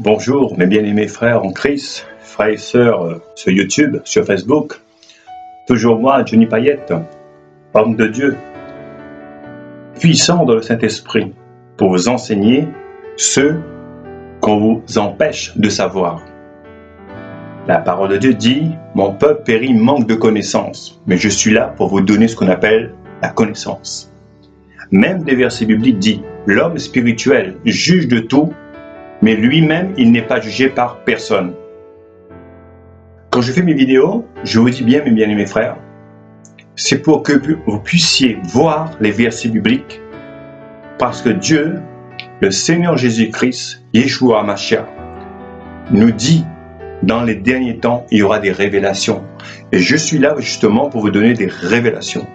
Bonjour mes bien-aimés frères en Christ, frères et sœurs sur YouTube, sur Facebook. Toujours moi, Johnny Payette, homme de Dieu, puissant dans le Saint-Esprit, pour vous enseigner ce qu'on vous empêche de savoir. La parole de Dieu dit, mon peuple périt manque de connaissance, mais je suis là pour vous donner ce qu'on appelle la connaissance. Même des versets bibliques disent, l'homme spirituel juge de tout, mais lui-même, il n'est pas jugé par personne. Quand je fais mes vidéos, je vous dis bien, mes bien-aimés frères, c'est pour que vous puissiez voir les versets bibliques, parce que Dieu, le Seigneur Jésus-Christ, Yeshua HaMashiach, nous dit, dans les derniers temps, il y aura des révélations. Et je suis là justement pour vous donner des révélations.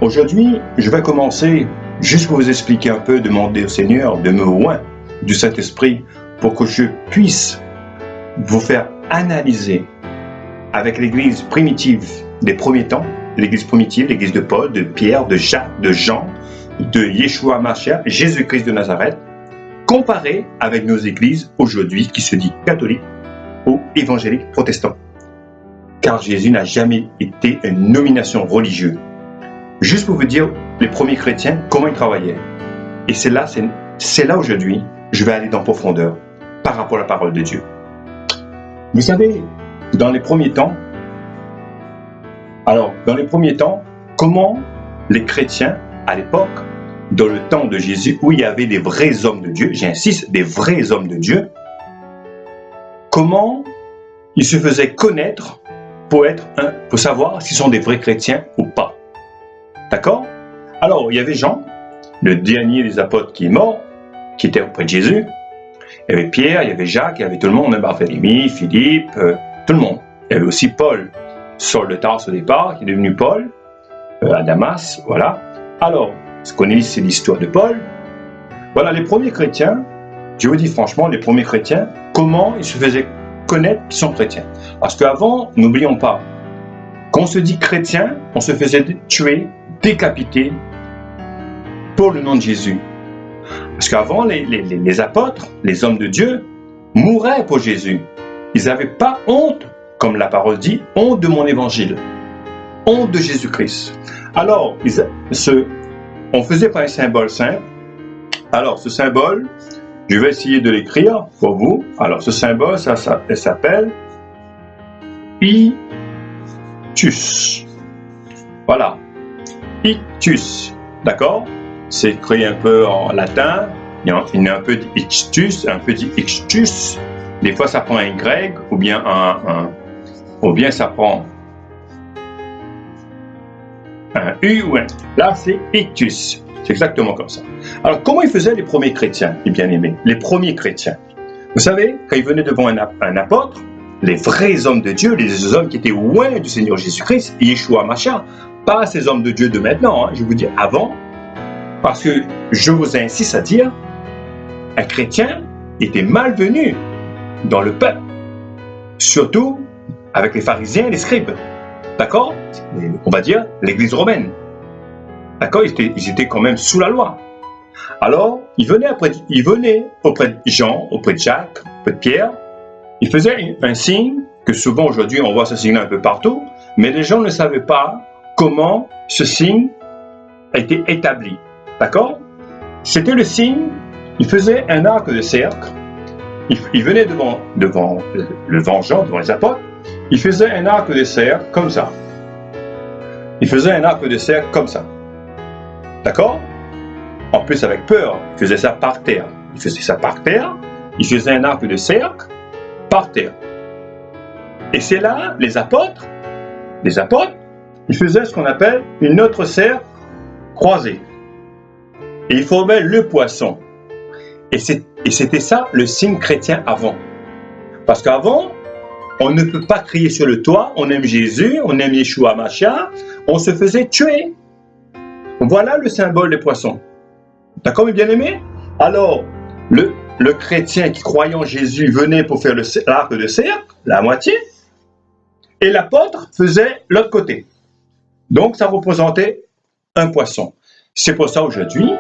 Aujourd'hui, je vais commencer juste pour vous expliquer un peu, demander au Seigneur de me oindre du Saint-Esprit pour que je puisse vous faire analyser avec l'église primitive des premiers temps, l'église primitive, l'église de Paul, de Pierre, de Jacques, de Jean, de Yeshua HaMashiach, Jésus-Christ de Nazareth, comparé avec nos églises aujourd'hui qui se dit catholiques ou évangéliques protestants. Car Jésus n'a jamais été une nomination religieuse. Juste pour vous dire, les premiers chrétiens, comment ils travaillaient. Et c'est là aujourd'hui, je vais aller dans profondeur par rapport à la parole de Dieu. Vous savez, dans les premiers temps, comment les chrétiens, à l'époque, dans le temps de Jésus, où il y avait des vrais hommes de Dieu, j'insiste, des vrais hommes de Dieu, comment ils se faisaient connaître pour savoir s'ils sont des vrais chrétiens ou pas. D'accord? Alors, il y avait Jean, le dernier des apôtres qui est mort, qui était auprès de Jésus. Il y avait Pierre, il y avait Jacques, il y avait tout le monde, Barthélemy, Philippe, tout le monde. Il y avait aussi Paul, Saul de Tarse au départ, qui est devenu Paul, à Damas, voilà. Alors, ce qu'on dit, c'est l'histoire de Paul. Voilà, les premiers chrétiens, je vous dis franchement, les premiers chrétiens, comment ils se faisaient connaître qu'ils sont chrétiens. Parce qu'avant, n'oublions pas, quand on se dit chrétien, on se faisait tuer, décapiter pour le nom de Jésus. Parce qu'avant, les apôtres, les hommes de Dieu, mouraient pour Jésus. Ils n'avaient pas honte, comme la parole dit, honte de mon évangile, honte de Jésus-Christ. Alors, on faisait par un symbole simple. Alors, ce symbole, je vais essayer de l'écrire pour vous. Alors, ce symbole, ça s'appelle Ictus. Voilà, Ictus, d'accord? C'est écrit un peu en latin, il y a un peu d'Ictus, un peu d'Ictus. Des fois, ça prend un grec, ou bien ça prend un U ou un. Là, c'est Ictus. C'est exactement comme ça. Alors, comment ils faisaient les premiers chrétiens, les bien-aimés? Les premiers chrétiens. Vous savez, quand ils venaient devant un apôtre, les vrais hommes de Dieu, les hommes qui étaient loin du Seigneur Jésus-Christ, Yeshua HaMashiach, pas ces hommes de Dieu de maintenant, hein, je vous dis avant, parce que je vous insiste à dire, un chrétien était malvenu dans le peuple, surtout avec les pharisiens et les scribes, d'accord? On va dire l'église romaine, d'accord? Ils étaient quand même sous la loi. Alors, ils venaient auprès de Jean, auprès de Jacques, auprès de Pierre, ils faisaient un signe, que souvent aujourd'hui on voit ce signe un peu partout, mais les gens ne savaient pas comment ce signe a été établi. D'accord? C'était le signe, il faisait un arc de cercle, il venait devant le Jean, devant les apôtres, il faisait un arc de cercle comme ça. Il faisait un arc de cercle comme ça. D'accord? En plus avec peur, il faisait ça par terre. Il faisait ça par terre, il faisait un arc de cercle par terre. Et c'est là, les apôtres, ils faisaient ce qu'on appelle une autre cercle croisée. Et ils formaient le poisson. Et c'était ça le signe chrétien avant. Parce qu'avant, on ne peut pas crier sur le toit, on aime Jésus, on aime Yeshua HaMashiach, on se faisait tuer. Voilà le symbole des poissons. D'accord, mes bien-aimés? Alors, le chrétien qui croyait en Jésus venait pour faire l'arc de cercle, la moitié, et l'apôtre faisait l'autre côté. Donc, ça représentait un poisson. C'est pour ça aujourd'hui,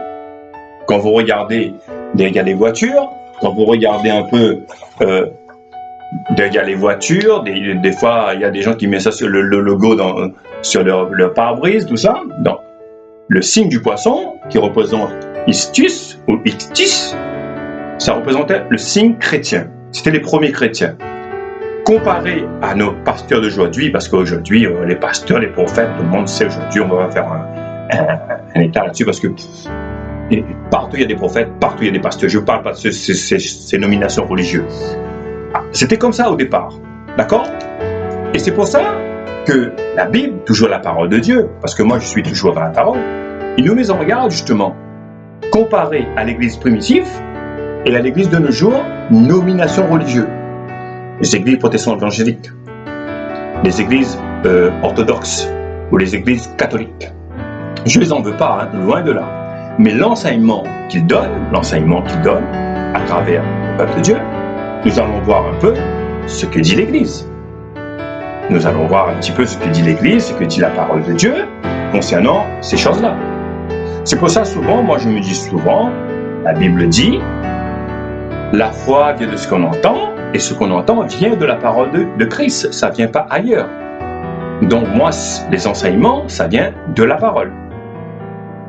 quand vous regardez les voitures, quand vous regardez un peu, il y a les voitures, des fois, il y a des gens qui mettent ça sur le logo sur leur pare-brise, tout ça. Donc, le signe du poisson, qui représente Istus ou Ictis, ça représentait le signe chrétien. C'était les premiers chrétiens. Comparé à nos pasteurs d'aujourd'hui, parce qu'aujourd'hui, les pasteurs, les prophètes, tout le monde sait aujourd'hui, on va faire un état là-dessus, parce que partout il y a des prophètes, partout il y a des pasteurs. Je ne parle pas de ces nominations religieuses. C'était comme ça au départ, d'accord? Et c'est pour ça que la Bible, toujours la parole de Dieu, parce que moi je suis toujours dans la parole, il nous met en regard justement, comparé à l'église primitive et à l'église de nos jours, nomination religieuse. Les églises protestantes évangéliques, les églises orthodoxes ou les églises catholiques. Je ne les en veux pas, hein, loin de là. Mais l'enseignement qu'ils donnent à travers le peuple de Dieu, nous allons voir un peu ce que dit l'Église. Nous allons voir un petit peu ce que dit l'Église, ce que dit la parole de Dieu concernant ces choses-là. C'est pour ça souvent, moi je me dis souvent, la Bible dit, la foi vient de ce qu'on entend, et ce qu'on entend vient de la parole de Christ, ça ne vient pas ailleurs. Donc moi, les enseignements, ça vient de la parole.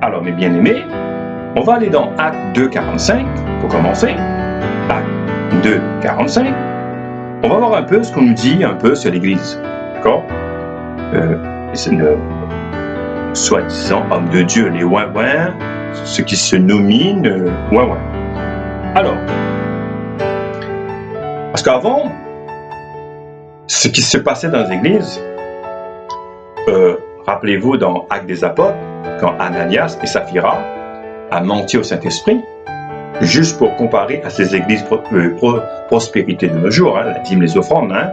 Alors mes bien-aimés, on va aller dans Actes 2,45 pour commencer. Actes 2,45. On va voir un peu ce qu'on nous dit un peu sur l'Église. D'accord? Soi-disant hommes de Dieu, les ouin-ouin, ceux qui se nominent ouin-ouin. Alors, parce qu'avant, ce qui se passait dans les églises, rappelez-vous dans Actes des Apôtres, quand Ananias et Saphira a menti au Saint-Esprit, juste pour comparer à ces églises prospérité de nos jours, hein, la dîme, les offrandes. Hein,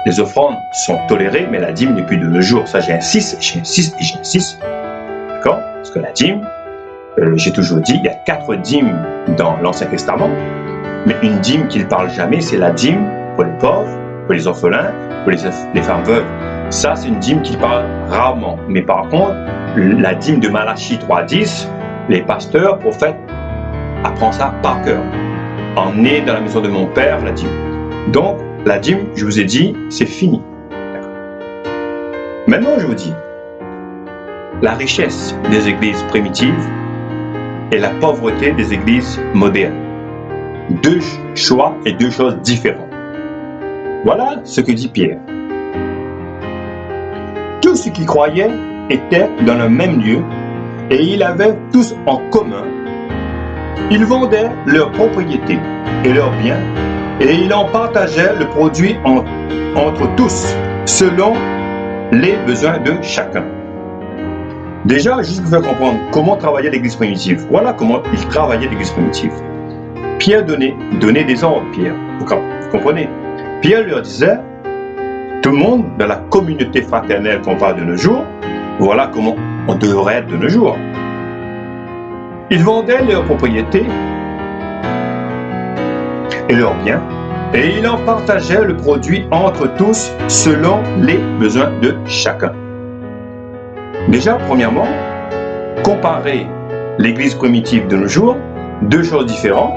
les offrandes sont tolérées, mais la dîme n'est plus de nos jours. Ça, j'insiste. D'accord? Parce que la dîme, j'ai toujours dit, il y a 4 dîmes dans l'Ancien Testament, mais une dîme qui ne parle jamais, c'est la dîme pour les pauvres, pour les orphelins, pour les femmes veuves. Ça, c'est une dîme qui parle rarement. Mais par contre, la dîme de Malachie 3,10, les pasteurs, prophètes, apprennent ça par cœur. En est dans la maison de mon père, la dîme. Donc, la dîme, je vous ai dit, c'est fini. D'accord. Maintenant, je vous dis, la richesse des églises primitives et la pauvreté des églises modernes. 2 choix et 2 choses différentes. Voilà ce que dit Pierre. Tous ceux qui croyaient étaient dans le même lieu et ils avaient tous en commun. Ils vendaient leurs propriétés et leurs biens et ils en partageaient le produit entre tous selon les besoins de chacun. Déjà, juste pour faire comprendre comment travaillait l'église primitive. Voilà comment il travaillait l'église primitive. Pierre donnait des ordres, Pierre. Vous comprenez? Pierre leur disait, tout le monde dans la communauté fraternelle qu'on parle de nos jours, voilà comment on devrait être de nos jours. Ils vendaient leurs propriétés et leurs biens, et ils en partageaient le produit entre tous selon les besoins de chacun. Déjà, premièrement, comparer l'église primitive de nos jours, 2 choses différentes.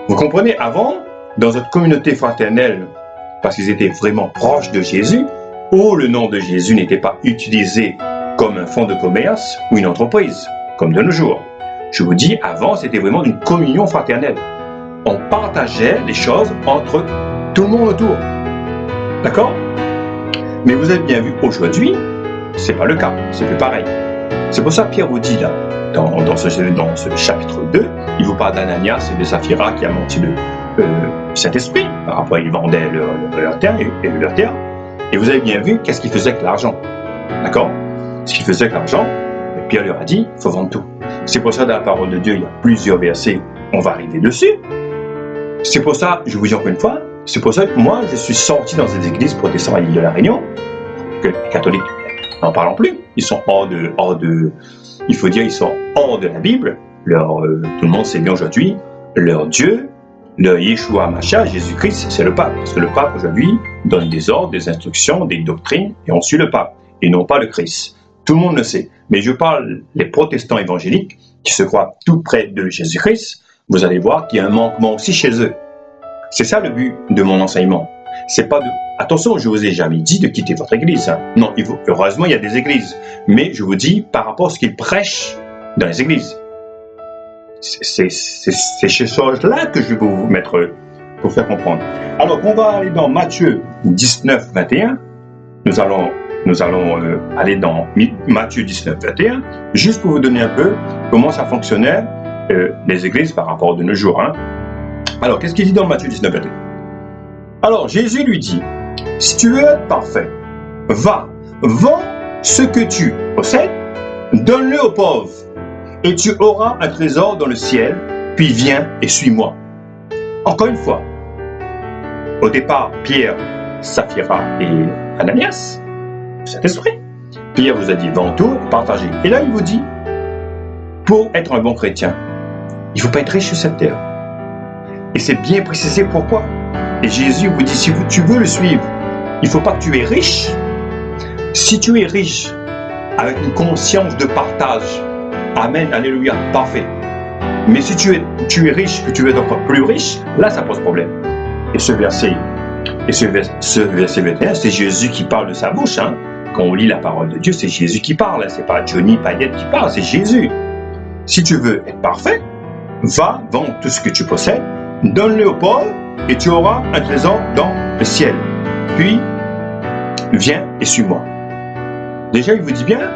Vous comprenez, avant, dans notre communauté fraternelle, parce qu'ils étaient vraiment proches de Jésus, où le nom de Jésus n'était pas utilisé comme un fonds de commerce ou une entreprise, comme de nos jours. Je vous dis, avant, c'était vraiment une communion fraternelle. On partageait les choses entre tout le monde autour. D'accord? Mais vous avez bien vu, aujourd'hui, c'est pas le cas, c'est plus pareil. C'est pour ça que Pierre vous dit là, dans ce chapitre 2, il vous parle d'Ananias et de Saphira qui a menti le Saint-Esprit. Par rapport à ils vendaient leur terre et leur terre. Et vous avez bien vu qu'est-ce qu'ils faisaient avec l'argent. D'accord? Ce qu'ils faisaient avec l'argent, Pierre leur a dit, il faut vendre tout. C'est pour ça dans la parole de Dieu, il y a plusieurs versets, on va arriver dessus. C'est pour ça, je vous dis encore une fois, c'est pour ça que moi, je suis sorti dans ces églises protestantes à l'île de la Réunion, que les catholiques n'en parlons plus. Ils sont il faut dire, ils sont hors de la Bible. Tout le monde sait bien aujourd'hui, leur Dieu, leur Yeshua Mashiach, Jésus-Christ, c'est le pape. Parce que le pape aujourd'hui donne des ordres, des instructions, des doctrines, et on suit le pape, et non pas le Christ. Tout le monde le sait. Mais je parle des protestants évangéliques qui se croient tout près de Jésus-Christ. vous allez voir qu'il y a un manquement aussi chez eux. C'est ça le but de mon enseignement. C'est pas de... Attention, je vous ai jamais dit de quitter votre église. Hein. Non, heureusement, il y a des églises. Mais je vous dis par rapport à ce qu'ils prêchent dans les églises. C'est ces choses-là que je vais vous mettre pour faire comprendre. Alors, on va aller dans Matthieu 19, 21. Nous allons aller dans Matthieu 19, 21, juste pour vous donner un peu comment ça fonctionnait les églises par rapport de nos jours. Hein. Alors, qu'est-ce qu'il dit dans Matthieu 19, 21? Alors, Jésus lui dit, si tu veux être parfait, va, vends ce que tu possèdes, donne-le aux pauvres, et tu auras un trésor dans le ciel, puis viens et suis-moi. Encore une fois, au départ, Pierre, Saphira et Ananias, Saint-Esprit, Pierre vous a dit, vends tout, partagez. Et là, il vous dit, pour être un bon chrétien, il ne faut pas être riche sur cette terre. Et c'est bien précisé pourquoi. Et Jésus vous dit, si tu veux le suivre, il ne faut pas que tu es riche. Si tu es riche, avec une conscience de partage, amen, alléluia, parfait. Mais si tu es riche, que tu veux être encore plus riche, là, ça pose problème. Et ce verset 21, c'est Jésus qui parle de sa bouche. Hein. Quand on lit la parole de Dieu, c'est Jésus qui parle. Hein. Ce n'est pas Johnny Payette qui parle, c'est Jésus. Si tu veux être parfait, va, vends tout ce que tu possèdes, donne-le aux pauvres, et tu auras un trésor dans le ciel. Puis, viens et suis-moi. Déjà, il vous dit bien,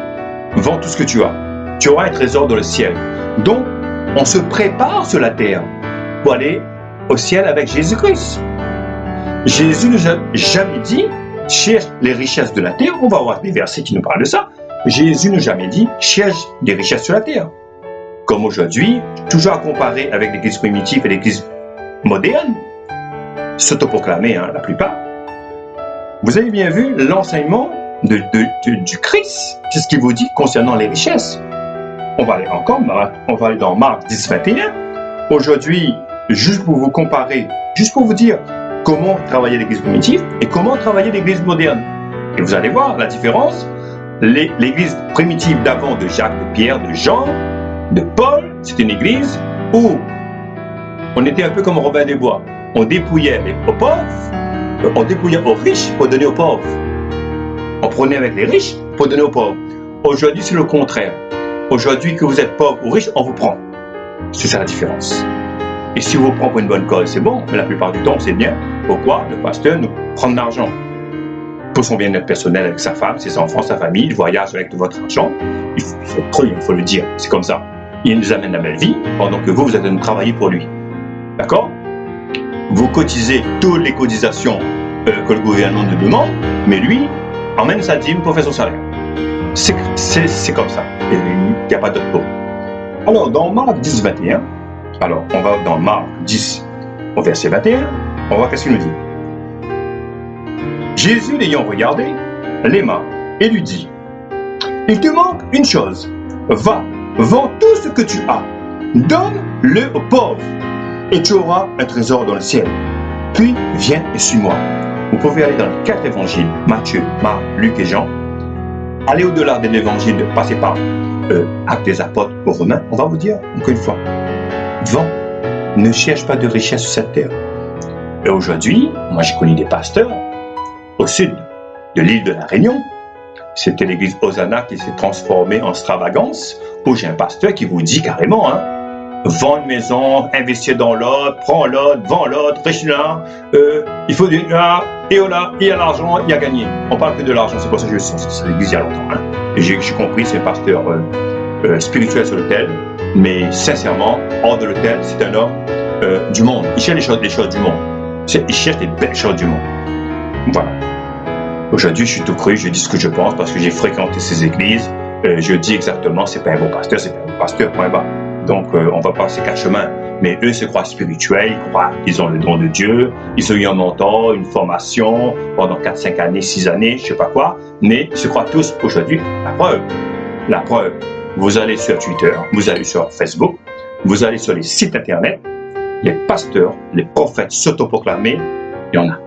vends tout ce que tu as. Tu auras un trésor dans le ciel. Donc, on se prépare sur la terre pour aller au ciel avec Jésus-Christ. Jésus ne nous a jamais dit, cherche les richesses de la terre. On va voir des versets qui nous parlent de ça. Jésus n'a jamais dit, cherche des richesses sur la terre. Comme aujourd'hui, toujours à comparer avec l'église primitive et l'église moderne, s'autoproclamer, hein, la plupart. Vous avez bien vu l'enseignement du Christ. Qu'est-ce qu'il vous dit concernant les richesses? On va aller dans Marc 10, 21. Aujourd'hui, juste pour vous comparer, juste pour vous dire comment travailler l'église primitive et comment travailler l'église moderne. Et vous allez voir la différence. L'église primitive d'avant de Jacques, de Pierre, de Jean, de Paul, c'est une église où on était un peu comme Robin des Bois. On dépouillait aux pauvres, on dépouillait aux riches pour donner aux pauvres. On prenait avec les riches pour donner aux pauvres. Aujourd'hui, c'est le contraire. Aujourd'hui, que vous êtes pauvre ou riche, on vous prend. C'est ça la différence. Et si on vous prend pour une bonne cause, c'est bon, mais la plupart du temps, c'est bien. Pourquoi le pasteur nous prend de l'argent? Pour son bien-être personnel avec sa femme, ses enfants, sa famille, il voyage avec votre argent. Il faut le dire, c'est comme ça. Il nous amène la belle vie, pendant que vous êtes en train de travailler pour lui. D'accord? Vous cotisez toutes les cotisations que le gouvernement nous demande, mais lui emmène sa dîme pour faire son salaire. C'est comme ça. Il n'y a pas d'autre mot. Alors, dans Marc 10, 21, alors on va dans Marc 10, au verset 21, on va voir qu'est-ce qu'il nous dit. Jésus, l'ayant regardé, l'aima et lui dit, il te manque une chose. Va, vends tout ce que tu as, donne-le aux pauvres, et tu auras un trésor dans le ciel. Puis, viens et suis-moi. Vous pouvez aller dans les 4 évangiles, Matthieu, Marc, Luc et Jean. Allez au-delà de l'évangile, passez par Actes des Apôtres aux Romains. On va vous dire, encore une fois, vends, ne cherche pas de richesse sur cette terre. Et aujourd'hui, moi j'ai connu des pasteurs au sud de l'île de la Réunion. C'était l'église Hosanna qui s'est transformée en Stravagance, où j'ai un pasteur qui vous dit carrément, hein, vends une maison, investir dans l'autre, prends l'autre, vends l'autre, riche-là, il faut du et là, il y a l'argent, il y a gagné. On parle que de l'argent, c'est pour ça que je sens, c'est l'église il y a longtemps. Hein. Et j'ai compris, c'est un pasteur spirituel sur l'autel, mais sincèrement, hors de l'autel, c'est un homme du monde. Il cherche les choses du monde. Il cherche les belles choses du monde. Voilà. Aujourd'hui, je suis tout cru, je dis ce que je pense parce que j'ai fréquenté ces églises. Je dis exactement, c'est pas un bon pasteur, c'est pas un bon pasteur, point bas. Donc, on va passer 4 chemins. Mais eux se croient spirituels, ils croient qu'ils ont le don de Dieu, ils ont eu un mentor, une formation pendant 4, 5 années, 6 années, je sais pas quoi. Mais ils se croient tous aujourd'hui. La preuve, vous allez sur Twitter, vous allez sur Facebook, vous allez sur les sites internet, les pasteurs, les prophètes s'autoproclamés, il y en a.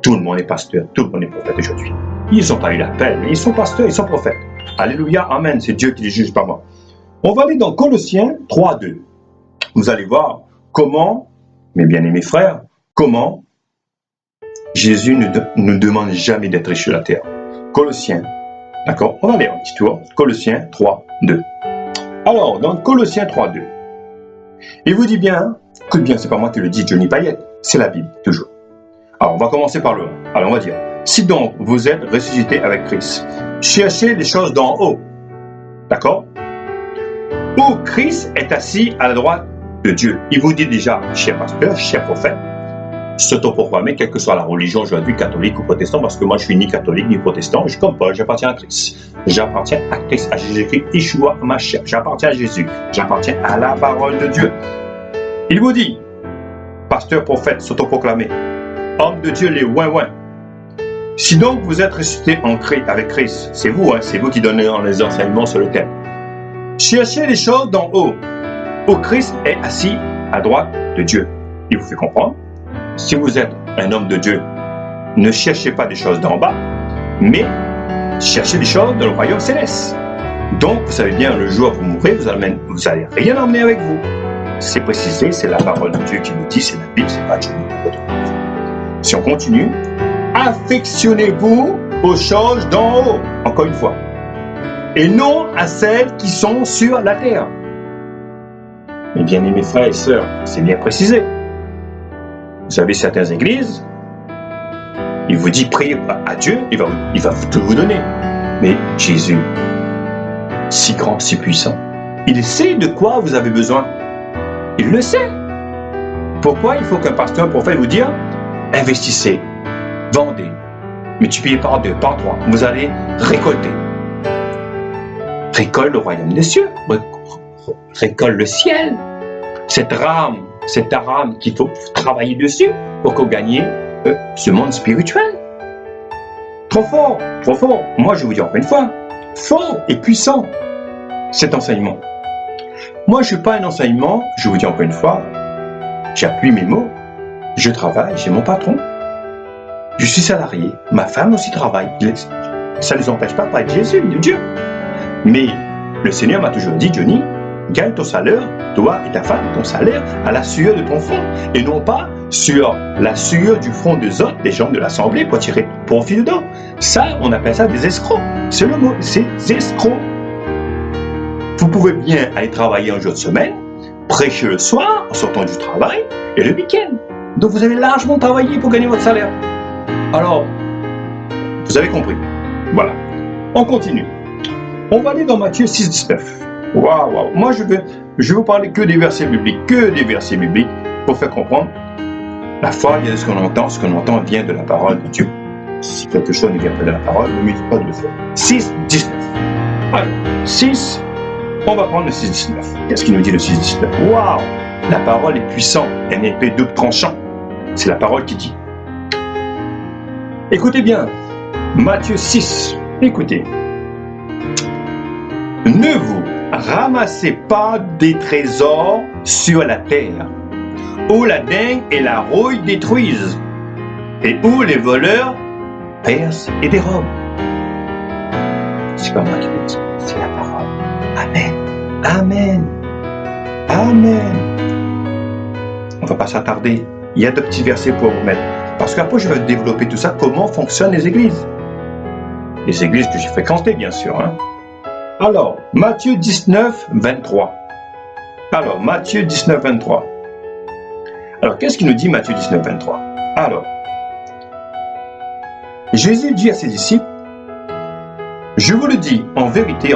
Tout le monde est pasteur, tout le monde est prophète aujourd'hui. Ils n'ont pas eu l'appel, mais ils sont pasteurs, ils sont prophètes. Alléluia, amen, c'est Dieu qui les juge, pas moi. On va aller dans Colossiens 3, 2. Vous allez voir comment, mes bien-aimés frères, comment Jésus ne nous demande jamais d'être riche sur la terre. Colossiens, d'accord? On va aller un petit tour. Colossiens 3, 2. Alors, dans Colossiens 3, 2, il vous dit bien, écoute bien, c'est pas moi qui le dis, Johnny Payette, c'est la Bible, toujours. Alors, on va commencer par le 1. Alors, on va dire, si donc vous êtes ressuscité avec Christ, cherchez les choses d'en haut, d'accord? Où Christ est assis à la droite de Dieu. Il vous dit déjà, cher pasteur, cher prophète, s'autoproclamer, quelle que soit la religion aujourd'hui, catholique ou protestant, parce que moi je suis ni catholique ni protestant, je suis comme Paul, j'appartiens à Christ. J'appartiens à Christ, à Jésus-Christ, Yeshua, Mashiach. J'appartiens à Jésus, j'appartiens à la parole de Dieu. Il vous dit, pasteur, prophète, s'autoproclamer, homme de Dieu, les ouin-ouin. Si donc vous êtes ressuscité avec Christ, c'est vous, hein, c'est vous qui donnez les enseignements sur le thème. Cherchez les choses d'en haut, où Christ est assis à droite de Dieu. Il vous fait comprendre. Si vous êtes un homme de Dieu, ne cherchez pas des choses d'en bas, mais cherchez des choses dans le royaume céleste. Donc, vous savez bien, le jour où vous mourrez, vous n'allez rien emmener avec vous. C'est précisé, c'est la parole de Dieu qui nous dit, c'est la Bible, c'est pas Dieu. Si on continue, affectionnez-vous aux choses d'en haut, encore une fois, et non à celles qui sont sur la terre. Mes bien-aimés frères et sœurs, c'est bien précisé. Vous savez, certaines églises, il vous dit priez à Dieu, il va tout vous donner. Mais Jésus, si grand, si puissant, il sait de quoi vous avez besoin. Il le sait. Pourquoi il faut qu'un pasteur, un prophète vous dise investissez, vendez, multipliez par 2, par 3, vous allez récolter. Récolte le royaume des cieux, récolte le ciel. Cette rame qu'il faut travailler dessus pour qu'on gagne ce monde spirituel. Trop fort, trop fort. Moi, je vous dis encore une fois, fort et puissant, cet enseignement. Moi, je ne suis pas un enseignement, je vous dis encore une fois, j'appuie mes mots, je travaille, j'ai mon patron, je suis salarié, ma femme aussi travaille. Ça ne les empêche pas de Jésus, de Dieu. Mais le Seigneur m'a toujours dit, Johnny, gagne ton salaire, toi et ta femme, ton salaire, à la sueur de ton front, et non pas sur la sueur du front des autres, des gens de l'Assemblée, pour tirer profit dedans. Ça, on appelle ça des escrocs. C'est le mot, c'est des escrocs. Vous pouvez bien aller travailler un jour de semaine, prêcher le soir, en sortant du travail, et le week-end. Donc vous avez largement travaillé pour gagner votre salaire. Alors, vous avez compris. Voilà. On continue. On va aller dans Matthieu 6, 19. Waouh. Moi, je vais vous parler que des versets bibliques, pour faire comprendre. La foi vient de ce qu'on entend vient de la parole de Dieu. Si quelque chose ne vient pas de la parole, ne mérite pas de le faire. 6, 19. Alors, 6, on va prendre le 6, 19. Qu'est-ce qu'il nous dit le 6, 19? Waouh! La parole est puissante, elle n'est pas double tranchant. C'est la parole qui dit. Écoutez bien, Matthieu 6, écoutez. Ne vous ramassez pas des trésors sur la terre, où la dingue et la rouille détruisent, et où les voleurs percent et dérobent. C'est pas moi qui le dis, c'est la parole. Amen. Amen. Amen. On va pas s'attarder. Il y a 2 petits versets pour vous mettre. Parce qu'après, je vais développer tout ça, comment fonctionnent les églises. Les églises que j'ai fréquentées, bien sûr. Hein. Alors, Matthieu 19, 23. Alors, Matthieu 19, 23. Alors, qu'est-ce qu'il nous dit Matthieu 19, 23? Alors, Jésus dit à ses disciples, je vous le dis, en vérité,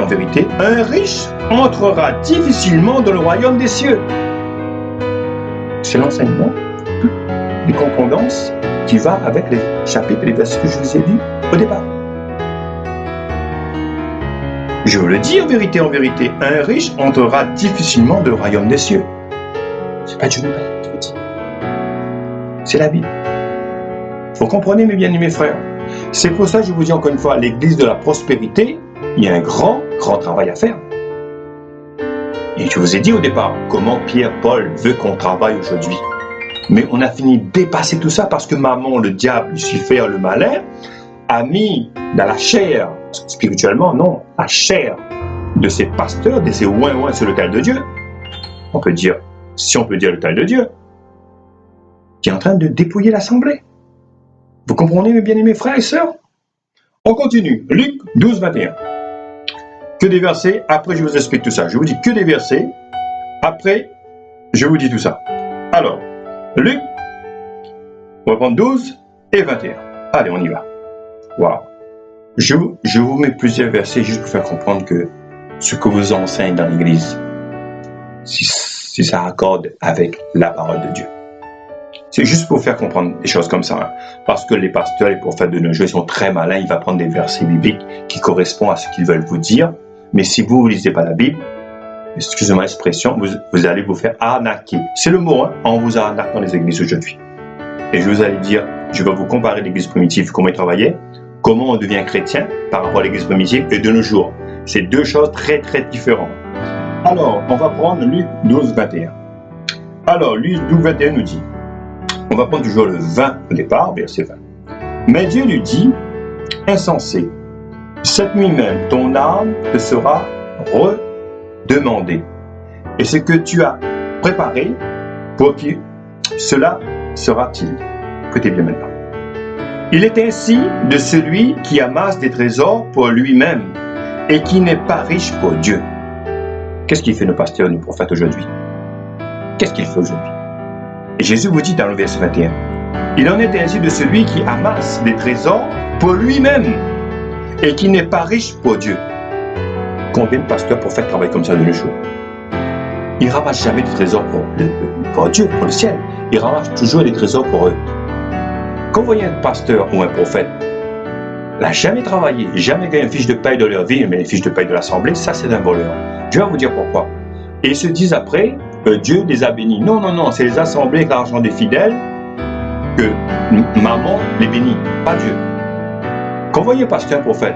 un riche entrera difficilement dans le royaume des cieux. C'est l'enseignement, les concordances qui va avec les chapitres et les versets que je vous ai dit au départ. Je vous le dis en vérité, un riche entrera difficilement dans le royaume des cieux. C'est pas Dieu qui le dit. C'est la Bible. Vous comprenez, mes bien-aimés frères? C'est pour ça que je vous dis encore une fois, à l'église de la prospérité, il y a un grand travail à faire. Et je vous ai dit au départ, comment Pierre, Paul veut qu'on travaille aujourd'hui. Mais on a fini de dépasser tout ça parce que maman, le diable, Lucifer, le malin, a mis dans la chair, spirituellement, non, la chair de ces pasteurs, de ces ouin-ouin sur l'autel de Dieu. On peut dire si on peut dire le taille de Dieu, qui est en train de dépouiller l'assemblée. Vous comprenez, mes bien-aimés frères et sœurs? On continue. Luc 12, 21. Que des versets, après je vous explique tout ça. Je vous dis que des versets, après je vous dis tout ça. Alors, Luc, on va prendre 12 et 21. Allez, on y va. Waouh. Je vous mets plusieurs versets juste pour faire comprendre que ce que vous enseignez dans l'église, si ça accorde avec la parole de Dieu. C'est juste pour faire comprendre des choses comme ça. Hein. Parce que les pasteurs, les prophètes de nos jours, ils sont très malins. Ils vont prendre des versets bibliques qui correspondent à ce qu'ils veulent vous dire. Mais si vous ne lisez pas la Bible, excusez-moi l'expression, vous allez vous faire arnaquer. C'est le mot, hein, on vous arnaque dans les églises aujourd'hui. Et je vous allais dire, je vais vous comparer l'église primitive, comment ils travaillaient, comment on devient chrétien par rapport à l'église primitive et de nos jours. C'est deux choses très très différentes. Alors, on va prendre Luc 12, 21. Alors, Luc 12, 21 nous dit, on va prendre toujours le 20 au départ, verset 20. Mais Dieu lui dit, insensé, cette nuit même, ton âme te sera redemandée. Et ce que tu as préparé, pour qui cela sera-t-il? Écoutez bien maintenant. Il est ainsi de celui qui amasse des trésors pour lui-même et qui n'est pas riche pour Dieu. Qu'est-ce qu'il fait nos pasteurs, nos prophètes aujourd'hui? Qu'est-ce qu'il fait aujourd'hui? Et Jésus vous dit dans le verset 21, il en est ainsi de celui qui amasse des trésors pour lui-même et qui n'est pas riche pour Dieu. Combien de pasteurs, prophètes travaillent comme ça de nos jours? Ils ne ramassent jamais des trésors pour Dieu, pour le ciel. Ils ramassent toujours des trésors pour eux. Quand vous voyez un pasteur ou un prophète, n'a jamais travaillé, jamais gagné une fiche de paye de leur vie, mais une fiche de paye de l'assemblée, ça c'est un voleur. Je vais vous dire pourquoi. Et ils se disent après, Dieu les a bénis. Non, non, non, c'est les assemblées avec l'argent des fidèles que maman les bénit, pas Dieu. Quand vous voyez un pasteur, un prophète,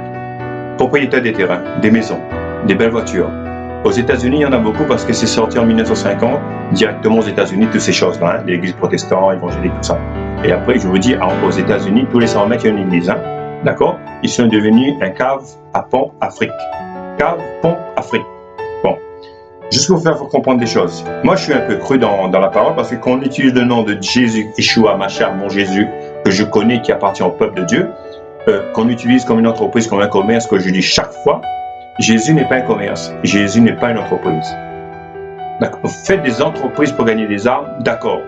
propriétaire des terrains, des maisons, des belles voitures, aux États-Unis, il y en a beaucoup parce que c'est sorti en 1950, directement aux États-Unis, toutes ces choses-là, hein, l'église protestante, évangélique, tout ça. Et après, je vous dis, aux États-Unis, tous les 100 mètres, il y a une église, hein, d'accord? Ils sont devenus un cave à pompe Afrique. Cave, pompe Afrique. Bon, juste pour faire comprendre des choses. Moi, je suis un peu cru dans la parole parce que quand on utilise le nom de Jésus, Yeshua, Mashiach, mon Jésus, que je connais, qui appartient au peuple de Dieu, qu'on utilise comme une entreprise, comme un commerce, que je dis chaque fois, Jésus n'est pas un commerce, Jésus n'est pas une entreprise. Faites des entreprises pour gagner des armes, d'accord.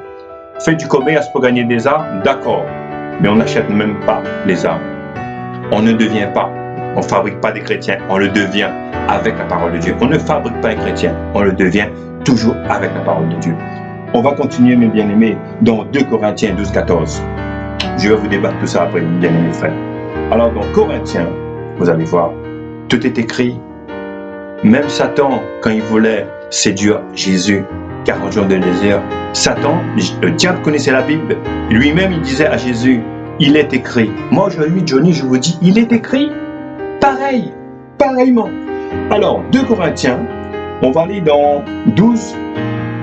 Faites du commerce pour gagner des armes, d'accord. Mais on n'achète même pas les armes. On ne devient pas, on ne fabrique pas des chrétiens, on le devient avec la parole de Dieu. On ne fabrique pas un chrétien, on le devient toujours avec la parole de Dieu. On va continuer, mes bien-aimés, dans 2 Corinthiens 12, 14. Je vais vous débattre tout ça après, mes bien-aimés frères. Alors, dans Corinthiens, vous allez voir, tout est écrit. Même Satan, quand il voulait séduire Jésus, 40 jours de désert, Satan, le diable connaissait la Bible. Lui-même, il disait à Jésus, il est écrit. Moi, aujourd'hui, Johnny, je vous dis, il est écrit. Pareil, pareillement. Alors, 2 Corinthiens, on va aller dans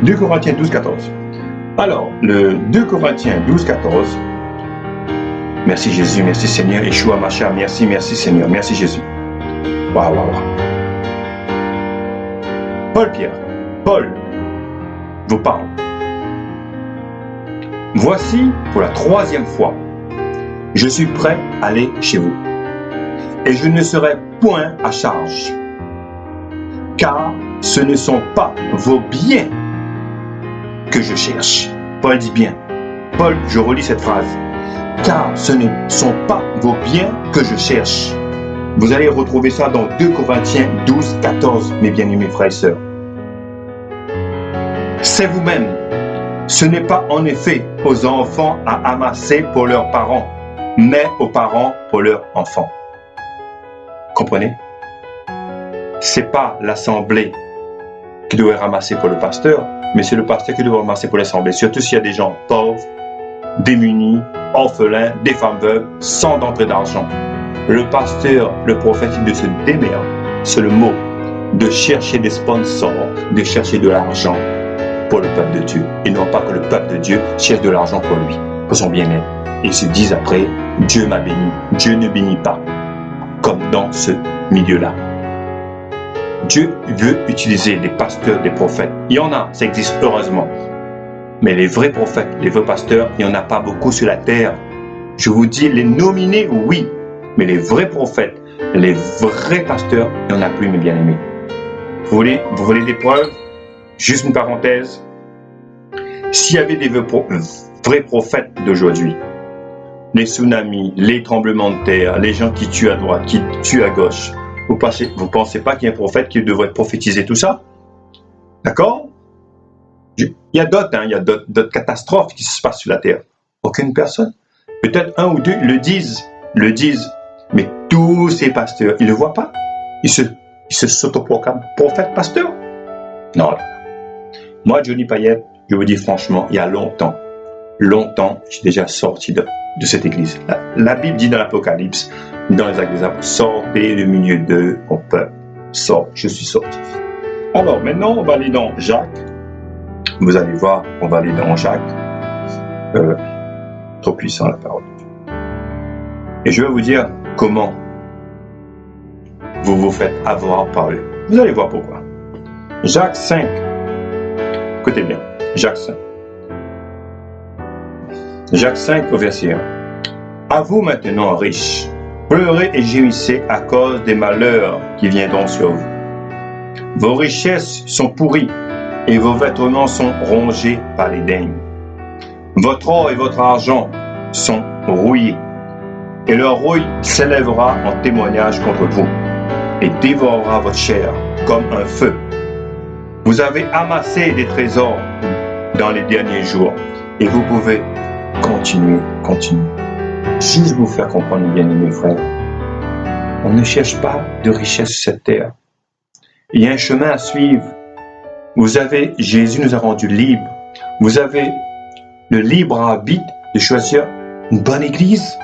2 Corinthiens 12, 14. Alors, le 2 Corinthiens 12, 14. Merci Jésus, merci Seigneur, Yeshua, Mashiach, merci, merci Seigneur, merci Jésus. Waouh, waouh, waouh. Paul vous parle. Voici pour la 3e fois, je suis prêt à aller chez vous, et je ne serai point à charge, car ce ne sont pas vos biens que je cherche. Paul dit bien. Paul, je relis cette phrase. Car ce ne sont pas vos biens que je cherche. Vous allez retrouver ça dans 2 Corinthiens 12, 14, mes bien-aimés frères et sœurs. C'est vous-même. Ce n'est pas en effet aux enfants à amasser pour leurs parents, mais aux parents pour leurs enfants. Comprenez? C'est pas l'assemblée qui doit ramasser pour le pasteur, mais c'est le pasteur qui doit ramasser pour l'assemblée. Surtout s'il y a des gens pauvres, démunis, orphelins, des femmes veuves, sans entrée d'argent. Le pasteur, le prophète, il doit se démerde, c'est le mot, de chercher des sponsors, de chercher de l'argent pour le peuple de Dieu. Et non pas que le peuple de Dieu cherche de l'argent pour lui, pour son bien-être. Ils se disent après, Dieu m'a béni. Dieu ne bénit pas, comme dans ce milieu-là. Dieu veut utiliser des pasteurs, des prophètes. Il y en a, ça existe heureusement. Mais les vrais prophètes, les vrais pasteurs, il n'y en a pas beaucoup sur la terre. Je vous dis, les nominés, oui. Mais les vrais prophètes, les vrais pasteurs, il n'y en a plus, mes bien-aimés. Vous voulez des preuves? Juste une parenthèse. S'il y avait des vrais prophètes d'aujourd'hui, les tsunamis, les tremblements de terre, les gens qui tuent à droite, qui tuent à gauche, vous pensez pas qu'il y a un prophète qui devrait prophétiser tout ça? D'accord? Il y a d'autres catastrophes qui se passent sur la terre. Aucune personne. Peut-être un ou deux le disent. Mais tous ces pasteurs, ils ne le voient pas. Ils se s'autoproclament prophète pasteur. Non. Moi, Johnny Payette, je vous dis franchement, il y a longtemps, j'ai déjà sorti de cette église. La Bible dit dans l'Apocalypse, dans les Actes des Apôtres, sortez du milieu de mon peuple. Je suis sorti. Alors, maintenant, on va aller dans Jacques. Vous allez voir, on va aller dans Jacques. Trop puissant la parole de Dieu. Et je vais vous dire comment vous vous faites avoir par eux. Vous allez voir pourquoi. Jacques 5. Écoutez bien. Jacques 5. Jacques 5 au verset 1. À vous maintenant riches, pleurez et gémissez à cause des malheurs qui viendront sur vous. Vos richesses sont pourries et vos vêtements sont rongés par les daignes. Votre or et votre argent sont rouillés, et leur rouille s'élèvera en témoignage contre vous, et dévorera votre chair comme un feu. Vous avez amassé des trésors dans les derniers jours, et vous pouvez continuer. Juste vous faire comprendre, bien aimés frères, on ne cherche pas de richesse sur cette terre. Il y a un chemin à suivre. Jésus nous a rendus libres. Vous avez le libre arbitre de choisir une bonne église.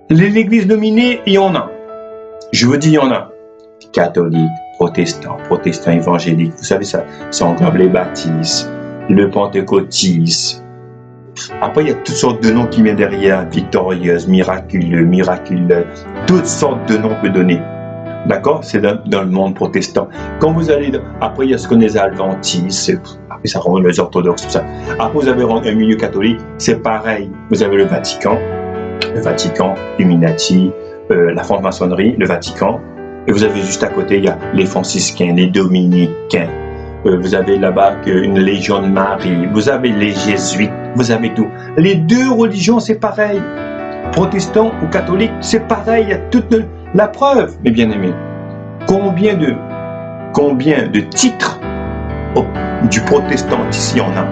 L'église nominée, il y en a. Je vous dis, il y en a. Catholiques, protestants évangéliques. Vous savez, ça englobe les baptistes, le pentecôtisme. Après, il y a toutes sortes de noms qui viennent derrière. Victorieuse, miraculeux. Toutes sortes de noms qu'on peut donner. D'accord? C'est dans le monde protestant. Quand vous allez... Après, il y a ce qu'on est adventistes. Après, ça remonte les orthodoxes, tout ça. Après, vous avez un milieu catholique. C'est pareil. Vous avez le Vatican, Illuminati, la franc-maçonnerie, le Vatican. Et vous avez juste à côté, il y a les franciscains, les dominicains. Vous avez là-bas une Légion de Marie. Vous avez les jésuites. Vous avez tout. Les deux religions, c'est pareil. Protestants ou catholiques, c'est pareil. Il y a toute la preuve, mes bien-aimés. Combien de titres du protestantisme il y en a?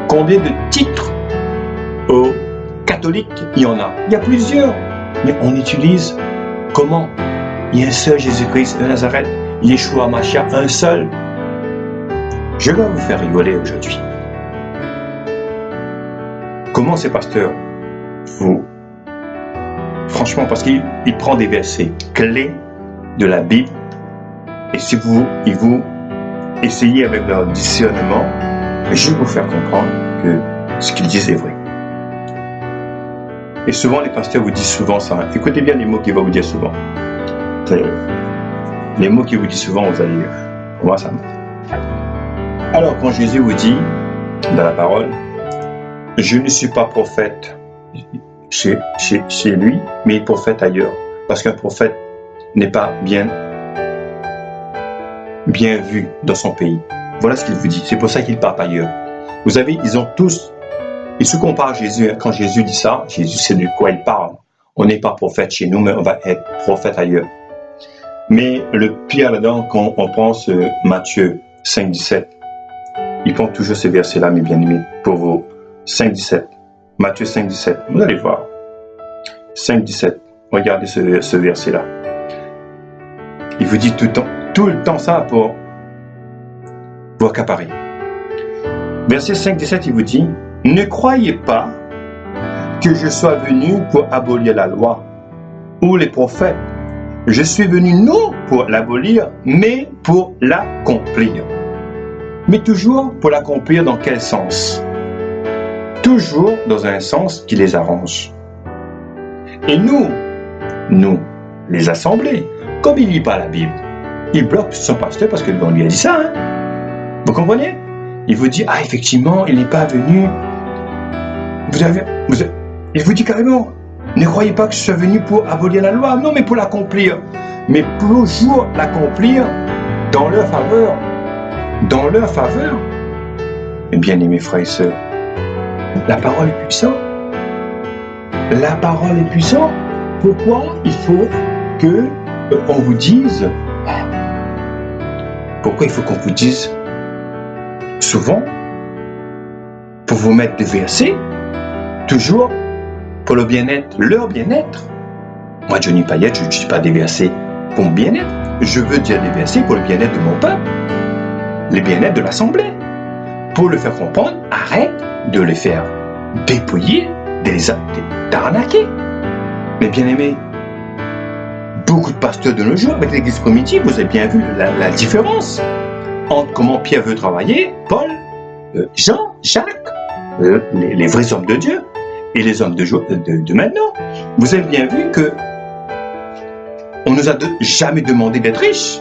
Combien de titres au catholique il y en a? Il y a plusieurs. Mais on utilise comment? Il y a un seul Jésus-Christ de Nazareth, Yeshua Mashiach, un seul. Je vais vous faire rigoler aujourd'hui. Comment ces pasteurs franchement, parce qu'il prend des versets clés de la Bible, et si vous essayez avec leur discernement, je vais vous faire comprendre que ce qu'ils disent est vrai. Et souvent, les pasteurs vous disent souvent ça. Écoutez bien les mots qu'il va vous dire souvent. Les mots qu'il vous dit souvent, vous allez... Pour moi, ça me... Alors, quand Jésus vous dit, dans la parole, « Je ne suis pas prophète chez lui, mais prophète ailleurs. » Parce qu'un prophète n'est pas bien vu dans son pays. Voilà ce qu'il vous dit. C'est pour ça qu'il part ailleurs. Vous savez, ils ont tous... Et ce qu'on parle à Jésus, quand Jésus dit ça, Jésus sait de quoi il parle. On n'est pas prophète chez nous, mais on va être prophète ailleurs. Mais le pire là-dedans, quand on pense Matthieu 5, 17, il prend toujours ces versets-là, mes bien-aimés, pour vous. 5, 17. Matthieu 5, 17. Vous allez voir. 5, 17. Regardez ce verset-là. Il vous dit tout le temps ça pour vous accaparer. Verset 5, 17, il vous dit, « Ne croyez pas que je sois venu pour abolir la loi ou les prophètes. Je suis venu non pour l'abolir, mais pour l'accomplir. » Mais toujours pour l'accomplir dans quel sens? Toujours dans un sens qui les arrange. Et nous, les assemblées, comme il ne lit pas la Bible, il bloque son pasteur parce que lui a dit ça. Hein? Vous comprenez? il vous dit, ah, effectivement, il n'est pas venu. Il vous dit carrément, ne croyez pas que je suis venu pour abolir la loi, non, mais pour l'accomplir. Mais toujours l'accomplir dans leur faveur. Dans leur faveur. Et bien aimés frères et sœurs, la parole est puissante. La parole est puissante. Pourquoi il faut que on vous dise, pourquoi il faut qu'on vous dise souvent, pour vous mettre des versets, toujours pour le bien-être, leur bien-être. Moi, Johnny Payette, je ne dis pas des versets pour mon bien-être. Je veux dire des versets pour le bien-être de mon peuple, le bien-être de l'Assemblée. Pour le faire comprendre, arrête de les faire dépouiller, d'arnaquer. Mais bien aimé, beaucoup de pasteurs de nos jours, avec l'église primitive, vous avez bien vu la différence entre comment Pierre veut travailler, Paul, Jean, Jacques, les vrais hommes de Dieu, et les hommes de maintenant. Vous avez bien vu que on nous a jamais demandé d'être riches.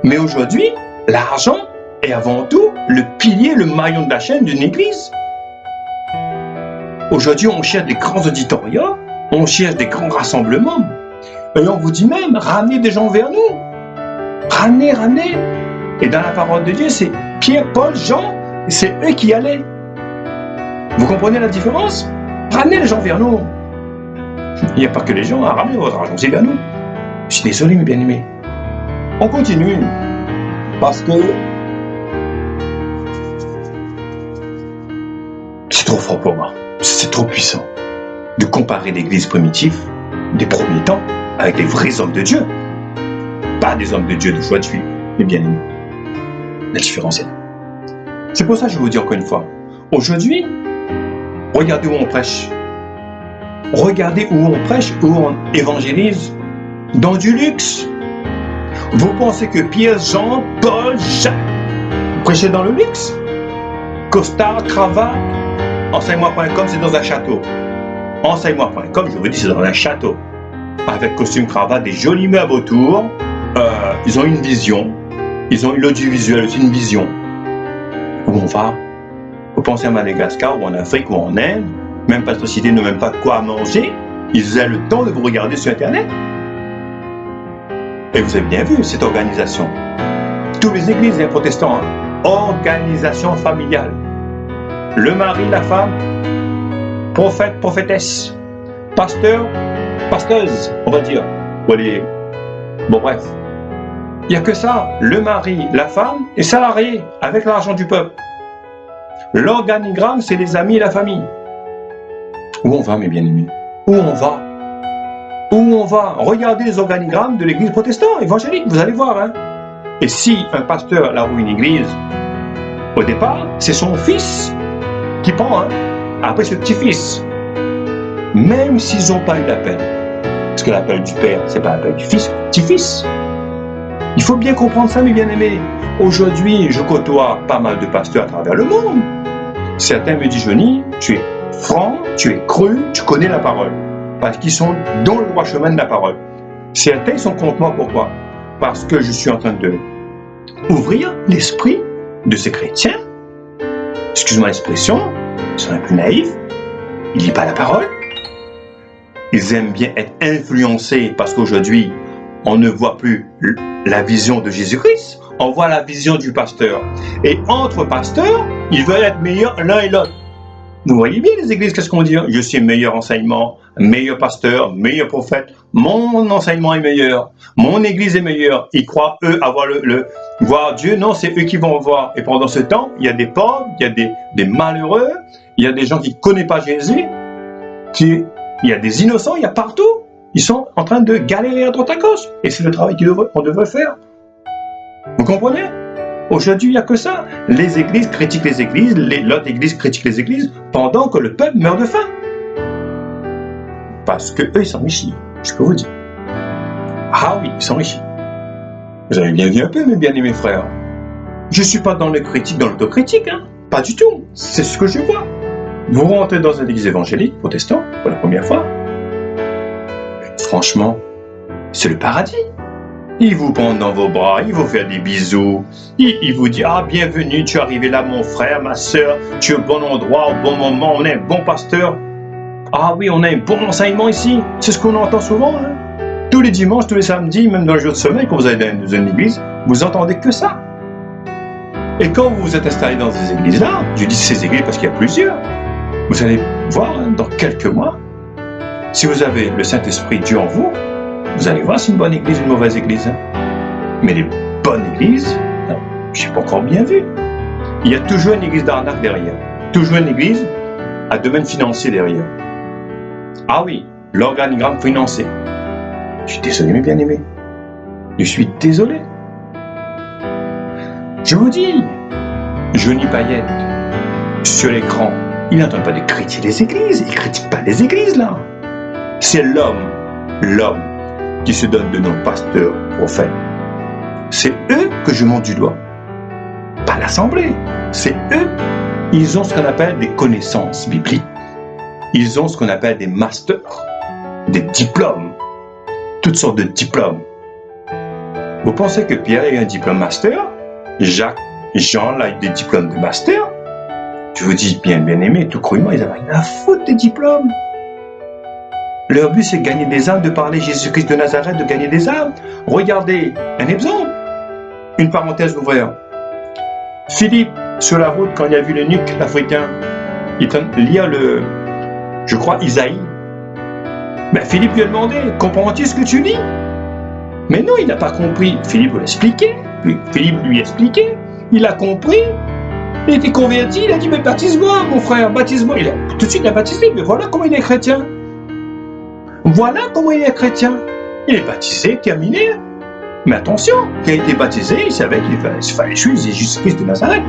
Mais aujourd'hui, l'argent est avant tout le pilier, le maillon de la chaîne d'une église. Aujourd'hui, on cherche des grands auditoriats, on cherche des grands rassemblements. Et on vous dit même, ramenez des gens vers nous. Ramenez. Et dans la parole de Dieu, c'est Pierre, Paul, Jean, c'est eux qui allaient. Vous comprenez la différence? Ramenez les gens vers nous. Il n'y a pas que les gens à ramener votre argent, c'est vers nous. Je suis désolé, mes bien-aimés. On continue. Parce que c'est trop fort pour moi. C'est trop puissant de comparer l'église primitive des premiers temps avec les vrais hommes de Dieu. Pas des hommes de Dieu d'aujourd'hui, mes bien-aimés. La différence est là. C'est pour ça que je vais vous dire encore une fois. Aujourd'hui, regardez où on prêche. Regardez où on prêche, où on évangélise. Dans du luxe. Vous pensez que Pierre, Jean, Paul, Jacques prêchaient dans le luxe? Costard, cravate. Enseigne-moi.com, c'est dans un château. Enseigne-moi.com, je vous dis, c'est dans un château. Avec costume, cravate, des jolis meubles autour. Ils ont une vision. Ils ont l'audiovisuel, c'est une vision. Où on va? Vous pensez à Madagascar, ou en Afrique, ou en Inde, même pas de société, ne même pas quoi manger. Ils ont le temps de vous regarder sur Internet. Et vous avez bien vu cette organisation. Toutes les églises, les protestants, hein, organisation familiale. Le mari, la femme, prophète, prophétesse, pasteur, pasteuse, on va dire. Bon bref. Il n'y a que ça. Le mari, la femme et salarié avec l'argent du peuple. L'organigramme, c'est les amis et la famille. Où on va, mes bien-aimés? Où on va? Où on va? Regardez les organigrammes de l'église protestante, évangélique, vous allez voir. Hein. Et si un pasteur là où une église, au départ, c'est son fils qui prend, hein. Après ce petit-fils. Même s'ils n'ont pas eu l'appel, parce que l'appel du père, c'est pas l'appel du fils, petit-fils. Il faut bien comprendre ça, mes bien-aimés. Aujourd'hui, je côtoie pas mal de pasteurs à travers le monde. Certains me disent, Johnny, tu es franc, tu es cru, tu connais la parole. Parce qu'ils sont dans le droit chemin de la parole. Certains sont contre moi, pourquoi? Parce que je suis en train de ouvrir l'esprit de ces chrétiens. Excuse-moi l'expression, ils sont un peu naïfs, ils ne lisent pas la parole. Ils aiment bien être influencés parce qu'aujourd'hui, on ne voit plus la vision de Jésus-Christ, on voit la vision du pasteur. Et entre pasteurs, ils veulent être meilleurs l'un et l'autre. Vous voyez bien les églises, qu'est-ce qu'on dit? Je suis meilleur enseignement, meilleur pasteur, meilleur prophète. Mon enseignement est meilleur. Mon église est meilleure. Ils croient, eux, avoir voir Dieu. Non, c'est eux qui vont voir. Et pendant ce temps, il y a des pauvres, il y a des malheureux, il y a des gens qui ne connaissent pas Jésus, il y a des innocents, il y a partout. Ils sont en train de galérer à droite à gauche. Et c'est le travail qu'on devrait faire. Vous comprenez? Aujourd'hui, il n'y a que ça. Les églises critiquent les églises, l'autre église critique les églises, pendant que le peuple meurt de faim. Parce qu'eux, ils s'enrichissent, je peux vous dire. Ah oui, ils s'enrichissent. Vous avez bien vu un peu, mes bien-aimés frères. Je ne suis pas dans le critique, dans l'autocritique, hein. Pas du tout. C'est ce que je vois. Vous rentrez dans une église évangélique, protestant, pour la première fois. Franchement, c'est le paradis. Il vous prend dans vos bras, il vous fait des bisous, il vous dit « Ah, bienvenue, tu es arrivé là, mon frère, ma soeur, tu es au bon endroit, au bon moment, on est un bon pasteur. Ah oui, on a un bon enseignement ici. » C'est ce qu'on entend souvent. Hein? Tous les dimanches, tous les samedis, même dans le jour de semaine, quand vous allez dans une église, vous entendez que ça. Et quand vous vous êtes installé dans ces églises-là, je dis ces églises parce qu'il y a plusieurs, vous allez voir hein, dans quelques mois, si vous avez le Saint-Esprit Dieu en vous, vous allez voir si c'est une bonne église ou une mauvaise église. Hein. Mais les bonnes églises, je n'ai pas encore bien vu. Il y a toujours une église d'arnaque derrière. Toujours une église à domaine financier derrière. Ah oui, l'organigramme financier. Je suis désolé, mes bien-aimés. Je suis désolé. Je vous dis, Johnny Payette, sur l'écran, il n'entend pas de critiquer les églises. Il ne critique pas les églises, là. C'est l'homme qui se donne de nom pasteur, prophète. C'est eux que je monte du doigt. Pas l'Assemblée. C'est eux. Ils ont ce qu'on appelle des connaissances bibliques. Ils ont ce qu'on appelle des masters, des diplômes. Toutes sortes de diplômes. Vous pensez que Pierre a eu un diplôme master? Jacques, Jean a eu des diplômes de master? Je vous dis bien aimé, tout crûment, ils avaient rien à foutre des diplômes. Leur but, c'est de gagner des âmes, de parler Jésus-Christ de Nazareth, de gagner des âmes. Regardez, un exemple. Une parenthèse ouverte. Philippe, sur la route, quand il a vu l'eunuque africain, il est en train de lire je crois, Isaïe. Ben, Philippe lui a demandé, comprends-tu ce que tu lis? Mais non, il n'a pas compris. Philippe lui a expliqué. Philippe lui a expliqué. Il a compris. Il était converti. Il a dit, mais baptise-moi, mon frère, baptise-moi. Tout de suite, il a baptisé. Mais voilà comment il est chrétien. Voilà comment il est chrétien. Il est baptisé, terminé. Mais attention, quand il était baptisé, il savait qu'il fallait suivre Jésus-Christ de Nazareth.